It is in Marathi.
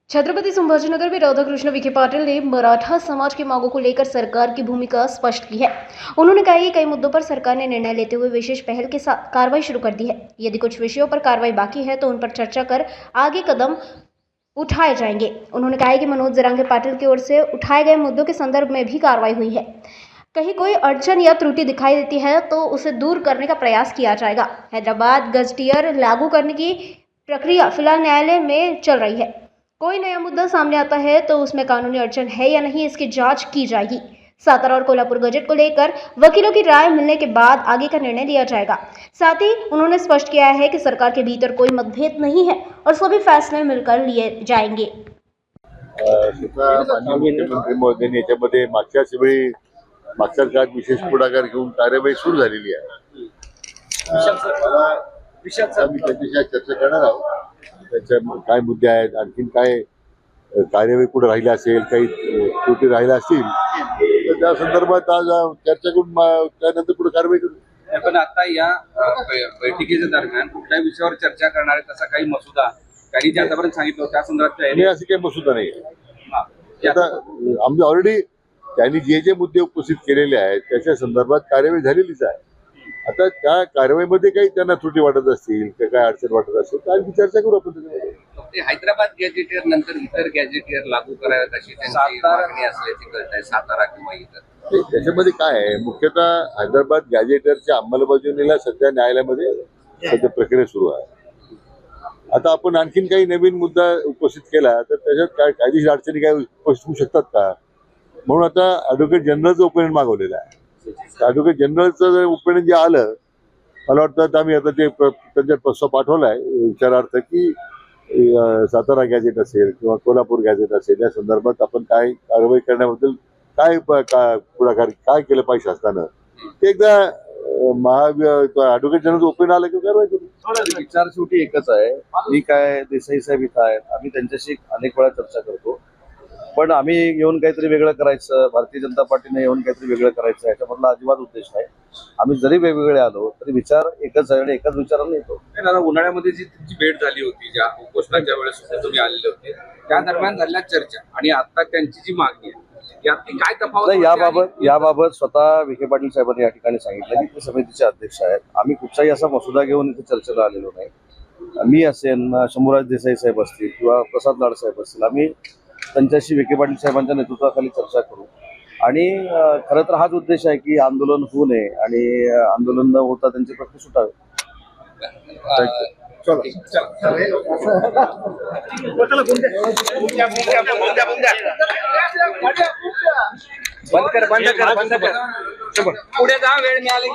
छत्रपति संभाजीनगर में राधाकृष्ण विखे पाटिल ने मराठा समाज की मांगों को लेकर सरकार की भूमिका स्पष्ट की है। उन्होंने कहा कि कई मुद्दों पर सरकार ने निर्णय लेते हुए विशेष पहल के साथ कार्रवाई शुरू कर दी है। यदि कुछ विषयों पर कार्रवाई बाकी है तो उन पर चर्चा कर आगे कदम उठाए जाएंगे। उन्होंने कहा कि मनोज जरांगे पाटिल की ओर से उठाए गए मुद्दों के संदर्भ में भी कार्रवाई हुई है। कहीं कोई अड़चन या त्रुटि दिखाई देती है तो उसे दूर करने का प्रयास किया जाएगा। हैदराबाद गजटियर लागू करने की प्रक्रिया फिलहाल न्यायालय में चल रही है। कोई नया मुद्दा सामने आता है तो उसमें कानूनी अड़चन है या नहीं, इसकी जांच की जाएगी। सातारा और कोल्हापुर गजट को लेकर वकीलों की राय मिलने के बाद आगे का निर्णय लिया जाएगा। साथ ही उन्होंने स्पष्ट किया है कि सरकार के भीतर कोई मतभेद नहीं है और सभी फैसले मिलकर लिए जाएंगे। मुख्यमंत्री महोदयांनी याच्यामध्ये मागच्याच वेळी मागच्या काळात विशेष पुढाकार घेऊन कार्यवाही सुरू झालेली आहे। आम्ही त्याच्याशी चर्चा करणार आहोत। त्याच्या काय मुद्दे आहेत, आणखीन काय कार्यवाही पुढे राहिली असेल, काही त्रुटी राहिल्या असतील तर त्या संदर्भात आज चर्चा करून त्यानंतर पुढे कारवाई करू। पण आता या बैठकीच्या दरम्यान कुठल्या विषयावर चर्चा करणार आहे तसा काही मसुदा काही जे आतापर्यंत सांगितलं त्या संदर्भात असे काही मसुदा नाही आहे। आता आम्ही ऑलरेडी त्यांनी जे जे मुद्दे उपस्थित केलेले आहेत त्याच्या संदर्भात कार्यवाही झालेलीच आहे। आता त्या कारवाईमध्ये काही त्यांना त्रुटी वाटत असतील किंवा काय अडचण वाटत असेल तर आणखी चर्चा करू आपण त्याच्यामध्ये। हैदराबाद गॅजेटियर नंतर इतर गॅजेटियर लागू कराव्यात अशी त्यांची मागणी असल्याची कळत आहे, सातारा किंवा इतर। त्याच्यामध्ये काय आहे, मुख्यतः हैदराबाद गॅजेटियरच्या अंमलबजावणीला सध्या न्यायालयामध्ये सध्या प्रक्रिया सुरू आहे। आता आपण आणखीन काही नवीन मुद्दा उपस्थित केला तर त्याच्यात काय कायदेशीर अडचणी काय उपस्थित होऊ शकतात का, म्हणून आता ॲडव्होकेट जनरलचं ओपिनियन मागवलेलं आहे। ॲडव्होकेट जनरलचं जर ओपिनियन जे आलं, मला वाटतं आम्ही आता ते त्यांच्यात प्रस्ताव पाठवलाय विचारार्थ की सातारा गॅजेट असेल किंवा कोल्हापूर गॅजेट असेल या संदर्भात आपण काय कारवाई करण्याबद्दल काय पुढाकार काय केलं पाहिजे असताना ते एकदा ॲडव्होकेट जनरलचं ओपिनियन आलं की कारवाई करू। विचार शेवटी एकच आहे। मी काय देसाई साहेब इथं आहेत, आम्ही त्यांच्याशी अनेक वेळा चर्चा करतो, पण आम्ही येऊन काहीतरी वेगळं करायचं, भारतीय जनता पार्टीने येऊन काहीतरी वेगळं करायचं याच्यामधला अजिबात उद्देश नाही। आम्ही जरी वेगवेगळे आलो तरी विचार एकच आहे आणि एकाच विचाराने येतो। उन्हाळ्यामध्ये जी तुमची भेट झाली होती, ज्या उपोषणाच्या वेळेस तुम्ही आलेले होते त्या दरम्यान झालेल्या चर्चा आणि आता त्यांची जी मागणी आहे यातली काय तफावत नाही, याबाबत स्वतः विखे पाटील साहेबांनी या ठिकाणी सांगितलं की ते समितीचे अध्यक्ष आहेत। आम्ही कुठचाही असा मसुदा घेऊन इथे चर्चेला आलेलो नाही। मी असेल, शंभूराज देसाई साहेब असतील किंवा प्रसाद लाड साहेब असतील, आम्ही त्यांच्याशी विखे पाटील साहेबांच्या नेतृत्वाखाली चर्चा करू आणि खरं तर हाच उद्देश आहे की आंदोलन होऊ नये आणि आंदोलन न होता त्यांचे प्रश्न सुटावे। बंद कर पुढे जा, वेळ मिळाली।